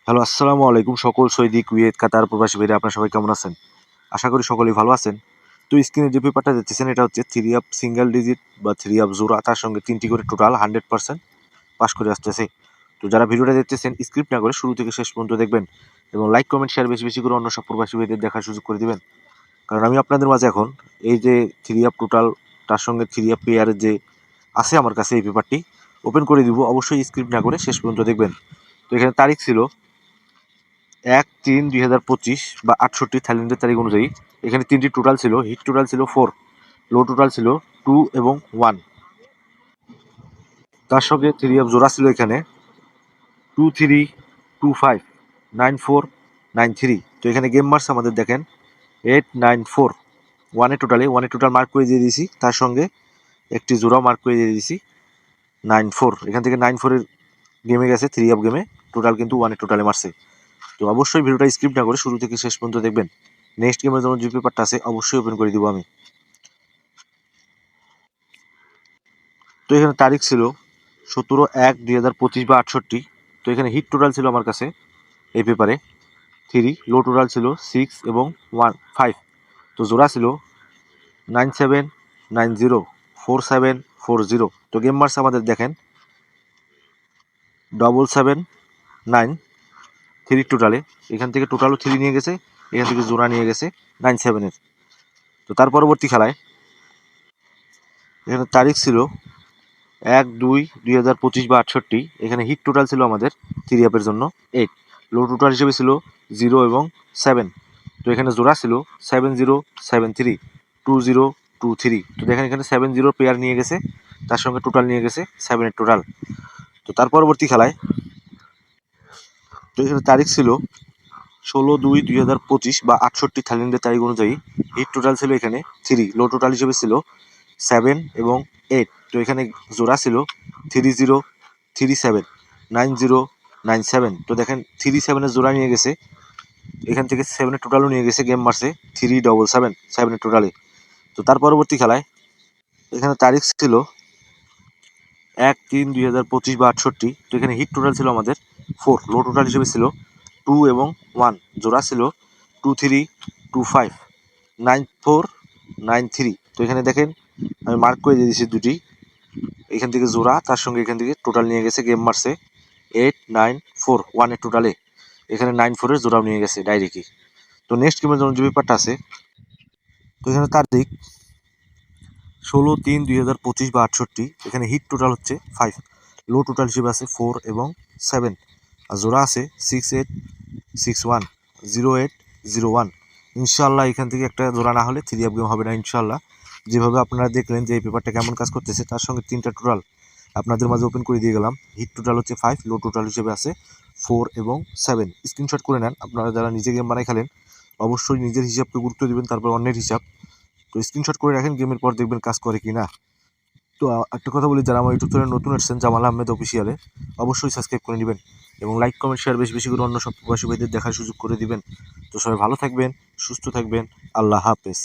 Hello, আসসালামু আলাইকুম সকল সৌদি, কুয়েত, কাতার প্রবাসী ভাইরা, আপনারা সবাই কেমন আছেন? আশা করি সকলেই ভালো আছেন। তো স্ক্রিনে যে পেপারটা দেখতেছেন এটা হচ্ছে 3 আপ সিঙ্গেল ডিজিট বা 3 আপ জোড়া, তার সঙ্গে 3টি করে টোটাল 100% পাস করে আসতেছে। তো যারা ভিডিওটা দেখতেছেন স্ক্রিপ্ট না করে শুরু থেকে শেষ পর্যন্ত দেখবেন এবং লাইক, কমেন্ট, শেয়ার বেশি বেশি করে অন্য সব প্রবাসী ভাইদের দেখার সুযোগ করে দিবেন। কারণ আমি আপনাদের মাঝে এখন এই যে 3 আপ টোটাল, তার সঙ্গে 3 আপ পেয়ারের যে আছে আমার কাছে এই পেপারটি ওপেন করে দিব। অবশ্যই স্ক্রিপ্ট না করে শেষ পর্যন্ত দেখবেন। তো এখানে তারিখ ছিল 1-3-2025 বা 68 থাইল্যান্ডের তারিখ অনুযায়ী। এখানে 3টি টোটাল ছিল। হিট টোটাল ছিল 4, লো টোটাল ছিল 2 এবং 1। তার সঙ্গে 3 আপ জোড়া ছিল এখানে 2-3, 2-5, 9-4, 9-3। তো এখানে গেম মার্কস আমাদের দেখেন 8-9-4, 1 এ টোটাল মার্ক করে দিয়ে দিয়েছি। তার সঙ্গে একটি জোড়াও মার্ক করে দিয়ে দিয়েছি 9-4। এখান থেকে 9-4 এর গেমে গেছে, 3 আপ গেমে টোটাল কিন্তু 1 এ টোটালে মারছে। তো অবশ্যই ভিডিওটা স্কিপ না করে শুরু থেকে শেষ পর্যন্ত দেখবেন। নেক্সট গেমের জন্য যে পেপারটা আছে অবশ্যই ওপেন করে দিব আমি। তো এখানে তারিখ ছিল 17-1-2025 বা 68। তো এখানে হিট টোটাল ছিল আমার কাছে এই পেপারে 3, লো টোটাল ছিল 6 এবং 5। তো জোড়া ছিল 9790, 4740। তো গেম মার্কস আমাদের দেখেন 779, 3 টোটালে। এখান থেকে টোটালও 3 নিয়ে গেছে, এখান থেকে জোড়া নিয়ে গেছে 97-এর। তো তার পরবর্তী খেলায় এখানে তারিখ ছিল 1-2-2025 বা 68। এখানে হিট টোটাল ছিল আমাদের 3 আপের জন্য 8, লো টোটাল হিসেবে ছিল 0 এবং 7। তো এখানে জোড়া ছিল 7073, 2023। তো দেখেন এখানে 70 পেয়ার নিয়ে গেছে, তার সঙ্গে টোটাল নিয়ে গেছে 7-এর টোটাল। তো তার পরবর্তী খেলায় তো এখানে তারিখ ছিল 16-2-2025 বা 68 থাইল্যান্ডের তারিখ অনুযায়ী। হিট টোটাল ছিল এখানে 3, লো টোটাল হিসেবে ছিল 7 এবং 8। তো এখানে জোড়া ছিল 3037, 9097। তো দেখেন 37-এর জোড়া নিয়ে গেছে, এখান থেকে 7-এর টোটালও নিয়ে গেছে, গেম মারছে 377, 7-এর টোটালে। তো তার পরবর্তী খেলায় এখানে তারিখ ছিল 1-3-2025 বা 68। তো এখানে হিট টোটাল ছিল আমাদের 4, লো টোটাল হিসেবে ছিল 2 এবং 1। জোড়া ছিল 2325, 9493। তো এখানে দেখেন আমি মার্ক করে দিয়ে দিয়েছি দুটি, এখান থেকে জোড়া, তার সঙ্গে এখান থেকে টোটাল নিয়ে গেছে, গেম মারছে 894, 1-এর টোটালে। এখানে 94-এর জোড়াও নিয়ে গেছে ডাইরেক্টলি। তো নেক্সট গেমের জন্য যে পেপারটা আছে, তো এখানে তারিখ 16-3-2025 বা 68। এখানে হিট টোটাল হচ্ছে 5, লো টোটাল হিসেবে আছে 4 এবং 7। আর জোড়া আছে 6861, 0801। ইনশাল্লাহ এখান থেকে একটা জোড়া না হলে 3 আপ গেম হবে না ইনশাল্লাহ। যেভাবে আপনারা দেখলেন যে এই পেপারটা কেমন কাজ করতেছে, তার সঙ্গে 3টা টোটাল আপনাদের মাঝে ওপেন করে দিয়ে গেলাম। হিট টোটাল হচ্ছে 5, লো টোটাল হিসেবে আছে 4 এবং 7। স্ক্রিনশট করে নেন। আপনারা যারা নিজে গেম বানাই খেলেন অবশ্যই নিজের হিসাবকে গুরুত্ব দিবেন, তারপর অন্যের হিসাব। তো স্ক্রিনশট করে রাখেন, গেমের পর দেখবেন কাজ করে কি না। তো একটা কথা বলি, যারা আমার ইউটিউব চ্যানেলে নতুন আসছেন জামাল আহমেদ অফিসিয়ালে, অবশ্যই সাবস্ক্রাইব করে নেবেন এবং লাইক, কমেন্ট, শেয়ার বেশি বেশি করে অন্য সব প্রবাসী ভাইদের দেখার সুযোগ করে দিবেন। তো সবাই ভালো থাকবেন, সুস্থ থাকবেন। আল্লাহ হাফেজ।